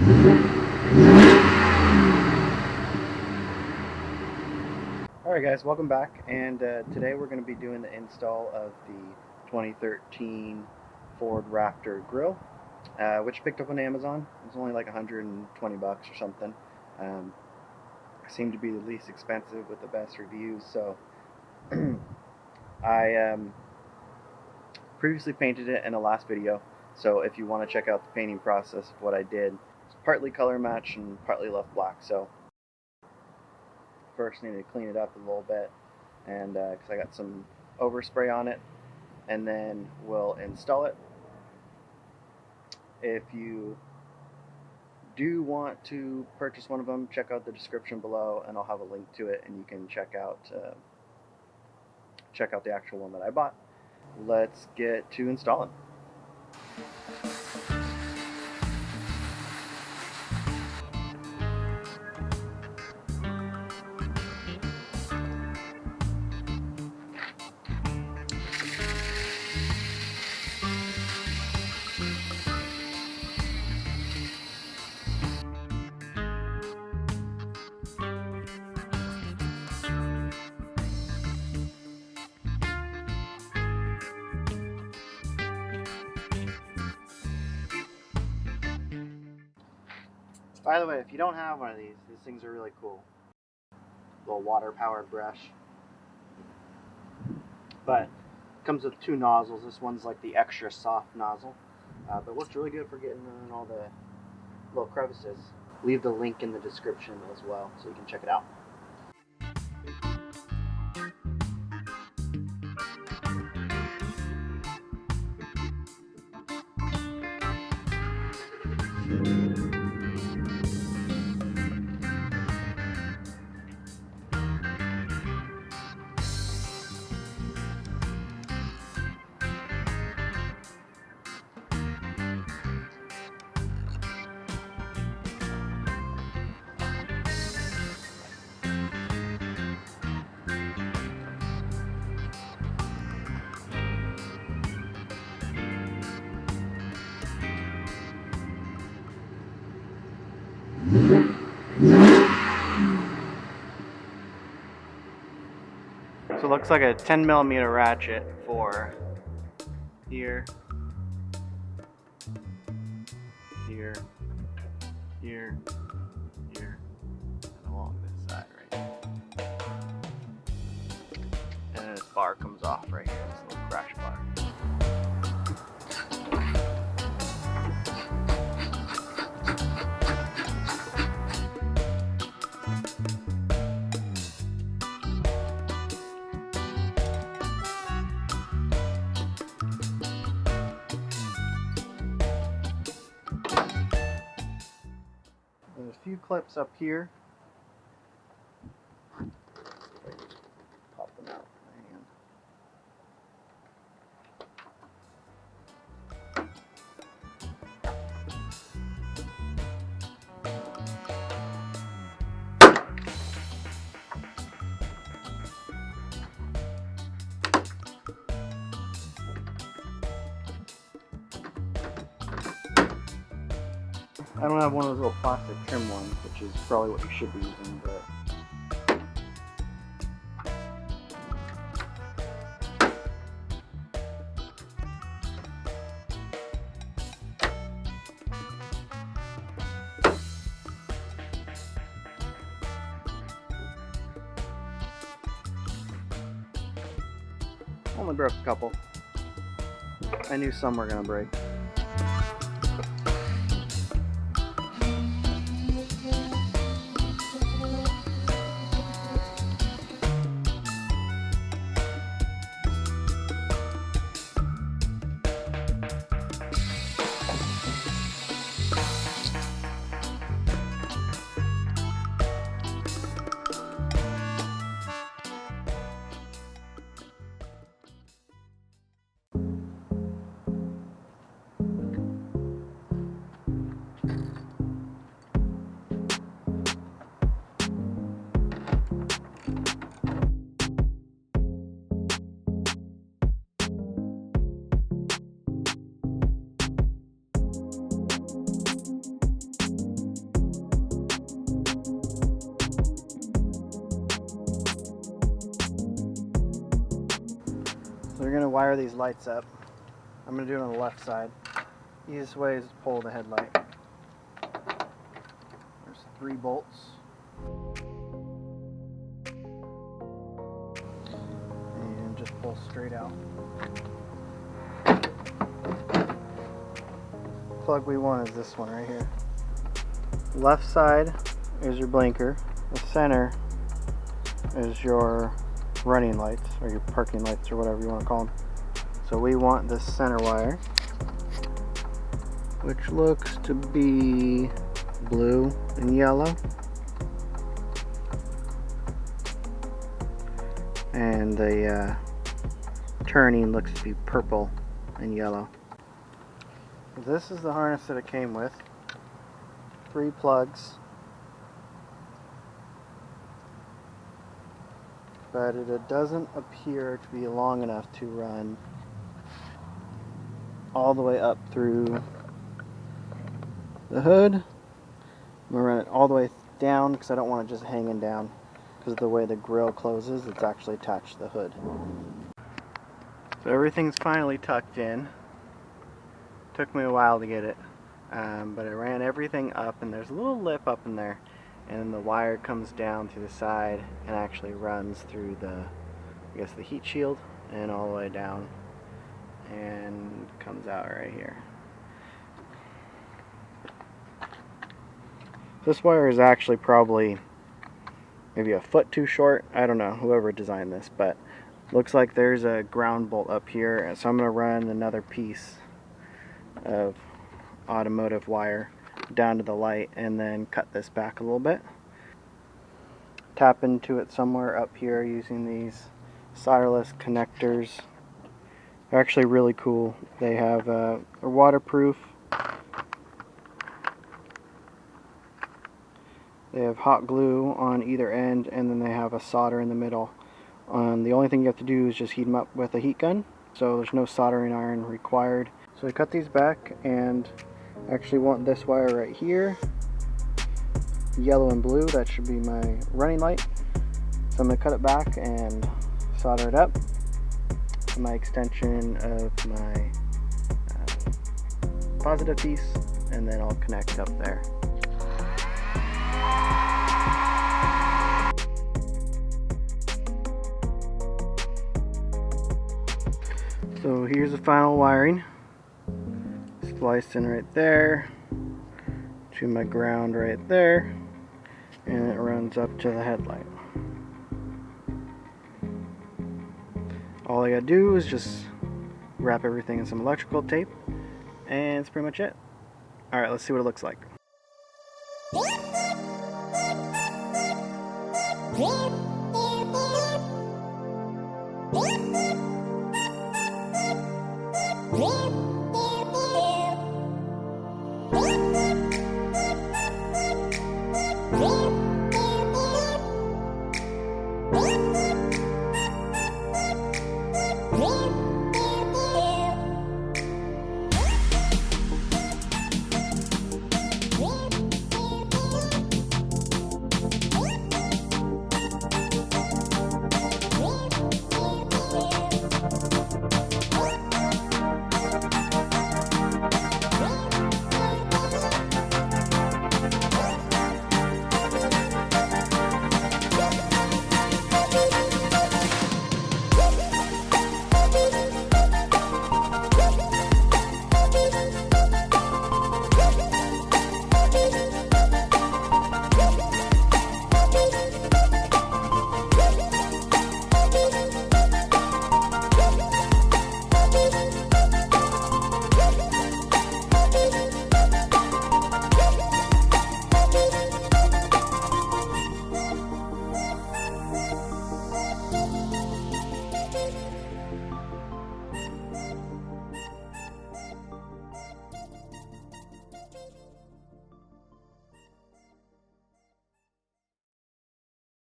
Alright guys, welcome back, and today we're going to be doing the install of the 2013 Ford Raptor grill, which I picked up on Amazon. It was only like 120 bucks or something. Seemed to be the least expensive with the best reviews, so I previously painted it in a last video, so if you want to check out the painting process of what I did, it's partly color match and partly left black. So first need to clean it up a little bit, and because I got some overspray on it, and then we'll install it. If you do want to purchase one of them, check out the description below, and I'll have a link to it, and you can check out the actual one that I bought. Let's get to installing. By the way, if you don't have one of these things are really cool. Little water-powered brush. But it comes with two nozzles. This one's like the extra soft nozzle. But works really good for getting in all the little crevices. Leave the link in the description as well, so you can check it out. So it looks like a 10mm ratchet for here, here, here, here, and along this side right here. And then this bar comes off right here, this little crash bar. There's a few clips up here. Pop them out with my hand. I don't have one of those little plastic trim ones, which is probably what you should be using, but only broke a couple. I knew some were gonna break. going to wire these lights up. I'm going to do it on the left side. Easiest way is to pull the headlight. There's 3 bolts. And just pull straight out. Plug we want is this one right here. Left side is your blinker. The center is your running lights, or your parking lights, or whatever you want to call them. So we want this center wire, which looks to be blue and yellow. And the turning looks to be purple and yellow. This is the harness that it came with. 3 plugs. But it doesn't appear to be long enough to run all the way up through the hood. I'm going to run it all the way down because I don't want it just hanging down, because of the way the grill closes. It's actually attached to the hood. So everything's finally tucked in. Took me a while to get it, but I ran everything up, and there's a little lip up in there, and then the wire comes down through the side and actually runs through the, I guess, the heat shield and all the way down and comes out right here. This wire is actually probably maybe a foot too short. I don't know, whoever designed this, but looks like there's a ground bolt up here, so I'm going to run another piece of automotive wire down to the light and then cut this back a little bit. Tap into it somewhere up here using these solderless connectors. They're actually really cool. They have are waterproof. They have hot glue on either end, and then they have a solder in the middle. The only thing you have to do is just heat them up with a heat gun, so there's no soldering iron required. So I cut these back, and actually want this wire right here, yellow and blue. That should be my running light. So I'm going to cut it back and solder it up to my extension of my positive piece, and then I'll connect up there. So here's the final wiring. Spliced in right there to my ground right there, and it runs up to the headlight. All I gotta do is just wrap everything in some electrical tape, and that's pretty much it. Alright, let's see what it looks like.